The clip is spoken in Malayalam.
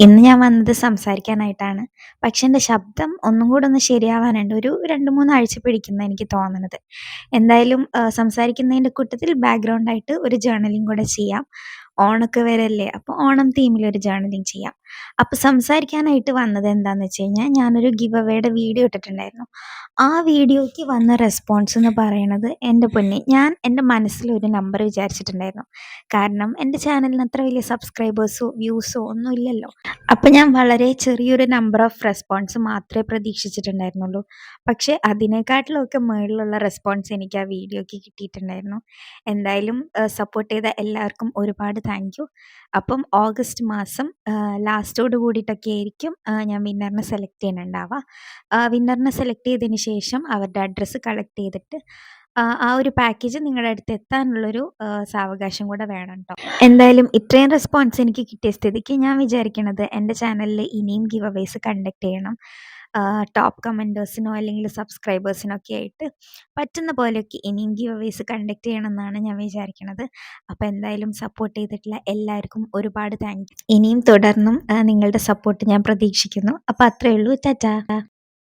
ഇന്ന് ഞാൻ വന്നത് സംസാരിക്കാനായിട്ടാണ്. പക്ഷെ എൻ്റെ ശബ്ദം ഒന്നും കൂടെ ഒന്ന് ശരിയാവാനുണ്ട്. ഒരു 2, 3 ആഴ്ച പിടിക്കുംന്നാ എനിക്ക് തോന്നണത്. എന്തായാലും സംസാരിക്കുന്നതിൻ്റെ കൂട്ടത്തിൽ ബാക്ക്ഗ്രൗണ്ടായിട്ട് ഒരു ജേർണലിംഗ് കൂടെ ചെയ്യാം. ഓണൊക്കെ വരല്ലേ, അപ്പോൾ ഓണം തീമിലൊരു ജേർണലിംഗ് ചെയ്യാം. അപ്പോൾ സംസാരിക്കാനായിട്ട് വന്നത് എന്താന്ന് വെച്ച് കഴിഞ്ഞാൽ, ഞാനൊരു ഗിവ് അവേയുടെ വീഡിയോ ഇട്ടിട്ടുണ്ടായിരുന്നു. ആ വീഡിയോയ്ക്ക് വന്ന റെസ്പോൺസ് എന്ന് പറയണത് എൻ്റെ പൊന്നേ, ഞാൻ എൻ്റെ മനസ്സിലൊരു നമ്പർ വിചാരിച്ചിട്ടുണ്ടായിരുന്നു. കാരണം എൻ്റെ ചാനലിന് അത്ര വലിയ സബ്സ്ക്രൈബേഴ്സോ വ്യൂസോ ഒന്നും ഇല്ലല്ലോ. അപ്പം ഞാൻ വളരെ ചെറിയൊരു നമ്പർ ഓഫ് റെസ്പോൺസ് മാത്രമേ പ്രതീക്ഷിച്ചിട്ടുണ്ടായിരുന്നുള്ളൂ. പക്ഷേ അതിനെക്കാട്ടിലൊക്കെ മുകളിലുള്ള റെസ്പോൺസ് എനിക്ക് ആ വീഡിയോയ്ക്ക് കിട്ടിയിട്ടുണ്ടായിരുന്നു. എന്തായാലും സപ്പോർട്ട് ചെയ്ത എല്ലാവർക്കും ഒരുപാട് താങ്ക് യു. അപ്പം ഓഗസ്റ്റ് മാസം ലാസ്റ്റോട് കൂടിയിട്ടൊക്കെ ആയിരിക്കും ഞാൻ വിന്നറിനെ സെലക്ട് ചെയ്യുന്നുണ്ടാവുക. വിന്നറിനെ സെലക്ട് ചെയ്തതിന് ശേഷം അവരുടെ അഡ്രസ്സ് കളക്ട് ചെയ്തിട്ട് ആ ഒരു പാക്കേജ് നിങ്ങളുടെ അടുത്ത് എത്താനുള്ളൊരു സാവകാശം കൂടെ വേണം ട്ടോ. എന്തായാലും ഇത്രയും റെസ്പോൺസ് എനിക്ക് കിട്ടിയ സ്ഥിതിക്ക് ഞാൻ വിചാരിക്കണത് എൻ്റെ ചാനലിൽ ഇനിയും ഗിവ് അവേസ് കണ്ടക്ട് ചെയ്യണം. ടോപ്പ് കമൻറ്റേഴ്സിനോ അല്ലെങ്കിൽ സബ്സ്ക്രൈബേഴ്സിനോ ഒക്കെ ആയിട്ട് പറ്റുന്ന പോലെയൊക്കെ ഇനിയും ഗിവ് അവേസ് കണ്ടക്ട് ചെയ്യണം എന്നാണ് ഞാൻ വിചാരിക്കണത്. അപ്പോൾ എന്തായാലും സപ്പോർട്ട് ചെയ്തിട്ടുള്ള എല്ലാവർക്കും ഒരുപാട് താങ്ക് യു. ഇനിയും തുടർന്നും നിങ്ങളുടെ സപ്പോർട്ട് ഞാൻ പ്രതീക്ഷിക്കുന്നു. അപ്പോൾ അത്രയേ ഉള്ളൂ. ടാറ്റാ.